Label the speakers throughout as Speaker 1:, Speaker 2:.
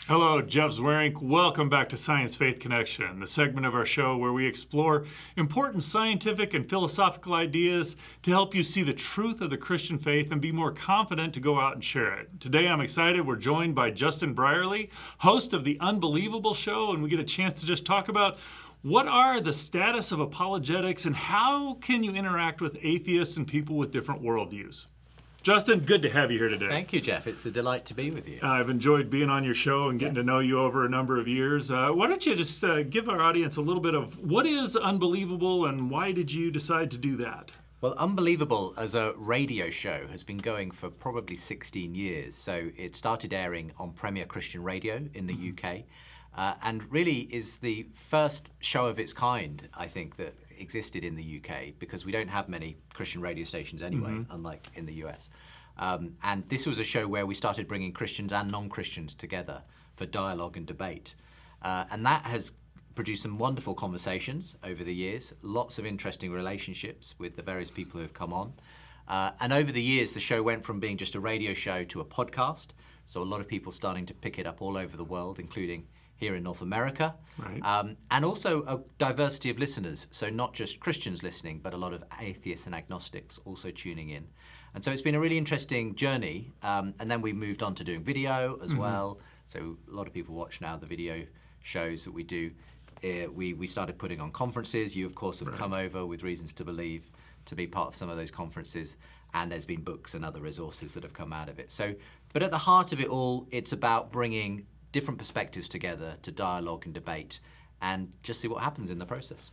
Speaker 1: Hello, Jeff Zwerink. Welcome back to Science Faith Connection, the segment of our show where we explore important scientific and philosophical ideas to help you see the truth of the Christian faith and be more confident to go out and share it. Today I'm excited. We're joined by Justin Brierley, host of The Unbelievable Show, and we get a chance to just talk about what are the status of apologetics and how can you interact with atheists and people with different worldviews. Justin, good to have you here today.
Speaker 2: Thank you, Jeff. It's a delight to be with you.
Speaker 1: I've enjoyed being on your show and getting to know you over a number of years. Why don't you just give our audience a little bit of what is Unbelievable and why did you decide to do that?
Speaker 2: Well, Unbelievable as a radio show has been going for probably 16 years. So it started airing on Premier Christian Radio in the UK and really is the first show of its kind, I think, that existed in the UK because we don't have many Christian radio stations anyway, unlike in the US. And this was a show where we started bringing Christians and non-Christians together for dialogue and debate. And that has produced some wonderful conversations over the years, lots of interesting relationships with the various people who have come on. And over the years, the show went from being just a radio show to a podcast. So a lot of people starting to pick it up all over the world, including here in North America, and also a diversity of listeners. So not just Christians listening, but a lot of atheists and agnostics also tuning in. And so it's been a really interesting journey. And then we moved on to doing video as well. So a lot of people watch now the video shows that we do. We started putting on conferences. You, of course, have come over with Reasons to Believe to be part of some of those conferences. And there's been books and other resources that have come out of it. So, but at the heart of it all, it's about bringing different perspectives together to dialogue and debate and just see what happens in the process.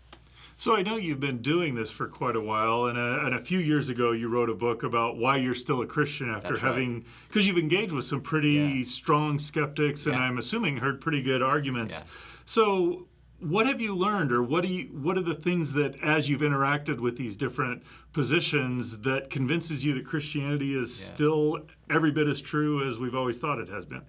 Speaker 1: So I know you've been doing this for quite a while, and a few years ago you wrote a book about why you're still a Christian after having, because you've engaged with some pretty strong skeptics and I'm assuming heard pretty good arguments. So what have you learned, or what are the things that, as you've interacted with these different positions, that convinces you that Christianity is still every bit as true as we've always thought it has been?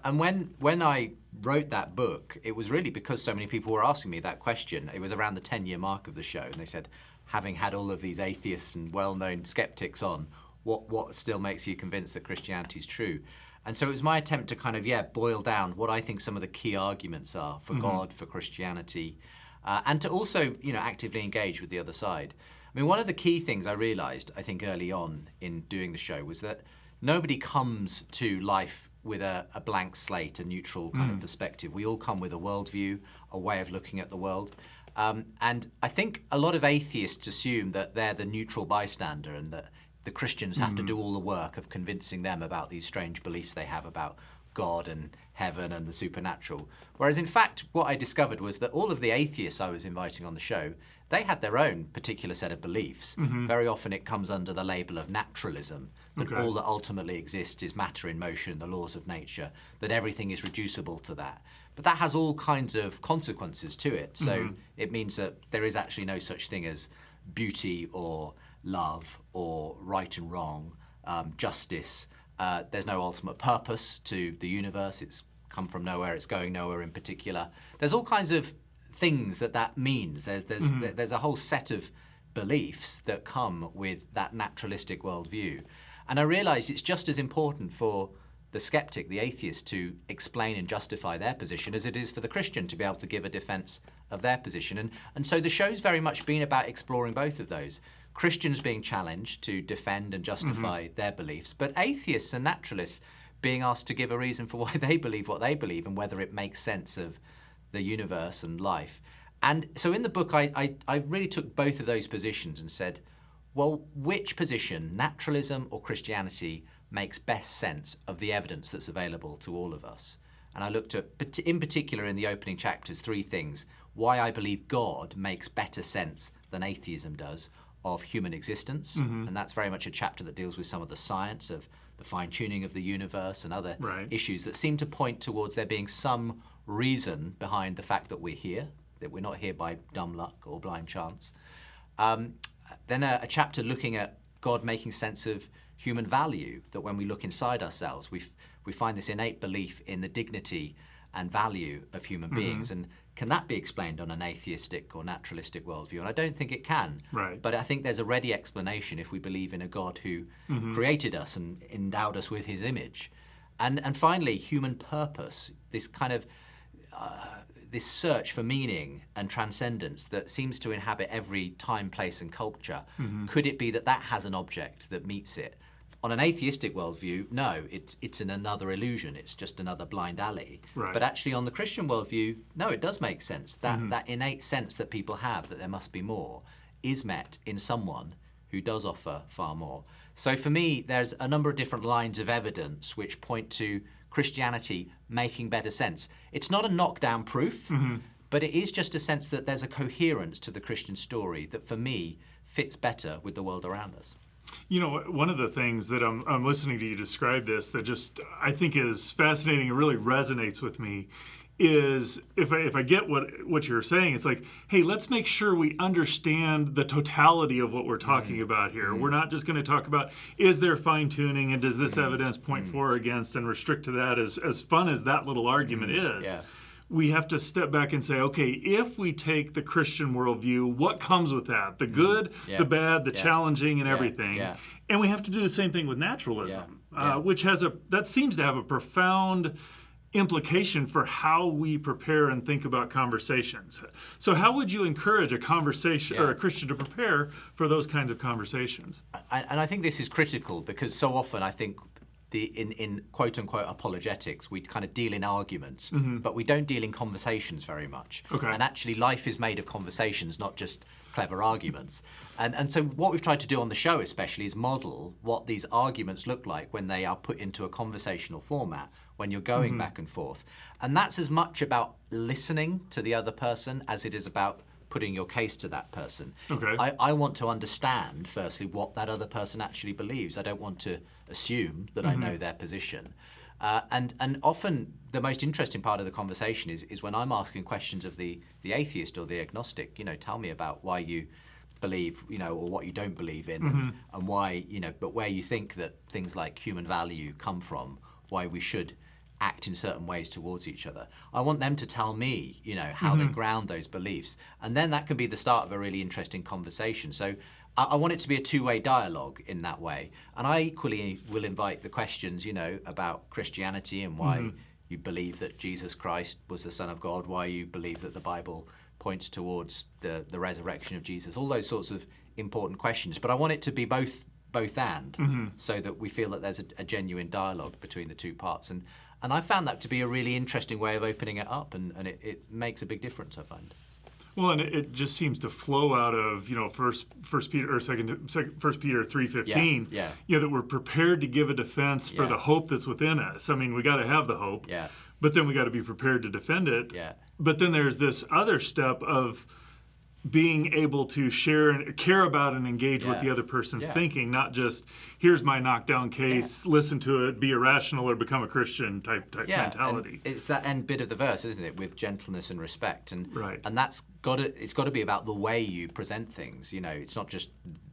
Speaker 2: And when I wrote that book, it was really because so many people were asking me that question. It was around the 10-year mark of the show, and they said, having had all of these atheists and well-known skeptics on, what still makes you convinced that Christianity is true? And so it was my attempt to kind of, boil down what I think some of the key arguments are for God, for Christianity, and to also, actively engage with the other side. I mean, one of the key things I realized, I think early on in doing the show, was that nobody comes to life with a blank slate, a neutral kind of perspective. We all come with a worldview, a way of looking at the world. And I think a lot of atheists assume that they're the neutral bystander and that the Christians have to do all the work of convincing them about these strange beliefs they have about God and heaven and the supernatural. Whereas in fact, what I discovered was that all of the atheists I was inviting on the show, they had their own particular set of beliefs. Very often it comes under the label of naturalism, that all that ultimately exists is matter in motion, the laws of nature, that everything is reducible to that. But that has all kinds of consequences to it. So it means that there is actually no such thing as beauty or love or right and wrong, justice. There's no ultimate purpose to the universe. It's come from nowhere, it's going nowhere in particular. There's all kinds of things that means. There's a whole set of beliefs that come with that naturalistic worldview. And I realize it's just as important for the skeptic, the atheist, to explain and justify their position as it is for the Christian to be able to give a defense of their position. And so the show's very much been about exploring both of those. Christians being challenged to defend and justify their beliefs, but atheists and naturalists being asked to give a reason for why they believe what they believe and whether it makes sense of the universe and life. And so in the book, I really took both of those positions and said, well, which position, naturalism or Christianity, makes best sense of the evidence that's available to all of us? And I looked at, in particular in the opening chapters, 3 things. Why I believe God makes better sense than atheism does of human existence. And that's very much a chapter that deals with some of the science of the fine-tuning of the universe and other issues that seem to point towards there being some reason behind the fact that we're here, that we're not here by dumb luck or blind chance. Then a chapter looking at God making sense of human value, that when we look inside ourselves, we find this innate belief in the dignity and value of human beings. And can that be explained on an atheistic or naturalistic worldview? And I don't think it can. But I think there's a ready explanation if we believe in a God who created us and endowed us with his image. And finally, human purpose, this kind of this search for meaning and transcendence that seems to inhabit every time, place, and culture. Could it be that that has an object that meets it? On an atheistic worldview, no, it's in another illusion. It's just another blind alley.
Speaker 1: Right.
Speaker 2: But actually, on the Christian worldview, no, it does make sense. That innate sense that people have that there must be more is met in someone who does offer far more. So for me, there's a number of different lines of evidence which point to Christianity making better sense. It's not a knockdown proof, but it is just a sense that there's a coherence to the Christian story that, for me, fits better with the world around us.
Speaker 1: You know, one of the things that I'm listening to you describe this that just I think is fascinating and really resonates with me is if I get what you're saying, it's like, hey, let's make sure we understand the totality of what we're talking about here. We're not just going to talk about, is there fine tuning and does this evidence point for or against and restrict to that, as fun as that little argument is.
Speaker 2: Yeah.
Speaker 1: We have to step back and say, okay, if we take the Christian worldview, what comes with that? The good, the bad, the challenging, and everything.
Speaker 2: Yeah.
Speaker 1: And we have to do the same thing with naturalism, which that seems to have a profound implication for how we prepare and think about conversations. So how would you encourage a conversation or a Christian to prepare for those kinds of conversations?
Speaker 2: And I think this is critical because so often I think in quote unquote apologetics, we kind of deal in arguments, but we don't deal in conversations very much.
Speaker 1: Okay.
Speaker 2: And actually life is made of conversations, not just clever arguments. And so what we've tried to do on the show especially is model what these arguments look like when they are put into a conversational format, when you're going back and forth. And that's as much about listening to the other person as it is about putting your case to that person.
Speaker 1: Okay.
Speaker 2: I want to understand, firstly, what that other person actually believes. I don't want to assume that I know their position. And often the most interesting part of the conversation is when I'm asking questions of the atheist or the agnostic, tell me about why you believe, or what you don't believe in, and why, but where you think that things like human value come from, why we should act in certain ways towards each other. I want them to tell me, how they ground those beliefs. And then that can be the start of a really interesting conversation. So I want it to be a two-way dialogue in that way. And I equally will invite the questions, about Christianity and why you believe that Jesus Christ was the Son of God, why you believe that the Bible points towards the resurrection of Jesus, all those sorts of important questions. But I want it to be both and, so that we feel that there's a genuine dialogue between the two parts. And I found that to be a really interesting way of opening it up, and it makes a big difference, I find.
Speaker 1: Well, and it just seems to flow out of First Peter 3:15.
Speaker 2: Yeah.
Speaker 1: That we're prepared to give a defense for the hope that's within us. I mean, we got to have the hope.
Speaker 2: Yeah.
Speaker 1: But then we got to be prepared to defend it.
Speaker 2: Yeah.
Speaker 1: But then there's this other step of being able to share and care about and engage what the other person's thinking, not just here's my knockdown case, listen to it, be irrational or become a Christian type mentality.
Speaker 2: And it's that end bit of the verse, isn't it, with gentleness and respect, and
Speaker 1: Right.
Speaker 2: and it's got to be about the way you present things. It's not just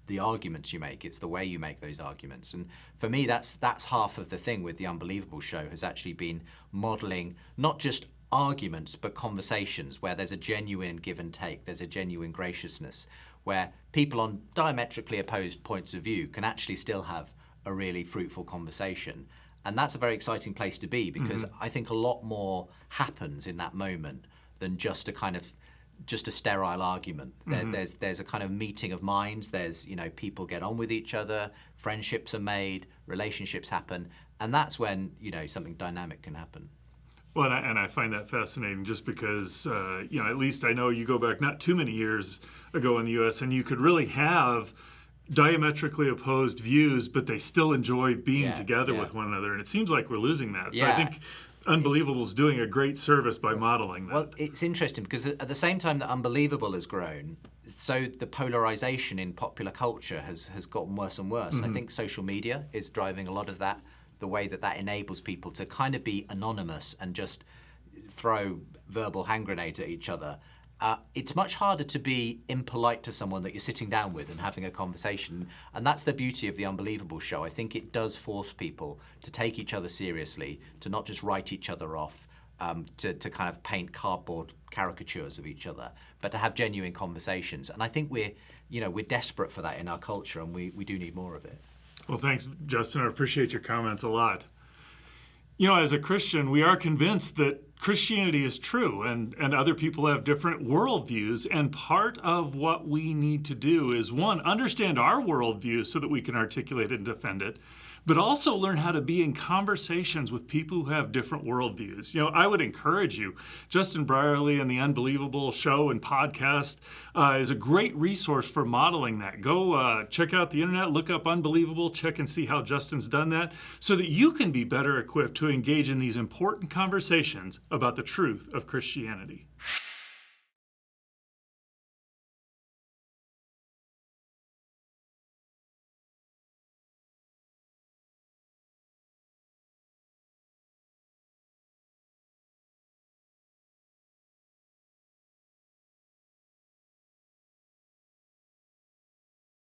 Speaker 2: the arguments you make; it's the way you make those arguments. And for me, that's half of the thing with the Unbelievable show has actually been modeling not just arguments but conversations where there's a genuine give and take, there's a genuine graciousness, where people on diametrically opposed points of view can actually still have a really fruitful conversation. And that's a very exciting place to be, because I think a lot more happens in that moment than just a sterile argument. There's a kind of meeting of minds. There's people get on with each other, friendships are made, relationships happen, and that's when something dynamic can happen.
Speaker 1: Well, and I find that fascinating just because, at least I know you go back not too many years ago in the U.S. and you could really have diametrically opposed views, but they still enjoy being together with one another. And it seems like we're losing that. So I think Unbelievable is doing a great service by modeling that.
Speaker 2: Well, it's interesting because at the same time that Unbelievable has grown, so the polarization in popular culture has gotten worse and worse. And I think social media is driving a lot of that, the way that enables people to kind of be anonymous and just throw verbal hand grenades at each other. It's much harder to be impolite to someone that you're sitting down with and having a conversation. And that's the beauty of the Unbelievable show. I think it does force people to take each other seriously, to not just write each other off, to kind of paint cardboard caricatures of each other, but to have genuine conversations. And I think we're desperate for that in our culture, and we do need more of it.
Speaker 1: Well, thanks, Justin. I appreciate your comments a lot. You know, as a Christian, we are convinced that Christianity is true and other people have different worldviews. And part of what we need to do is, one, understand our worldview so that we can articulate it and defend it, but also learn how to be in conversations with people who have different worldviews. You know, I would encourage you, Justin Brierley and the Unbelievable show and podcast is a great resource for modeling that. Go check out the internet, look up Unbelievable, check and see how Justin's done that so that you can be better equipped to engage in these important conversations about the truth of Christianity.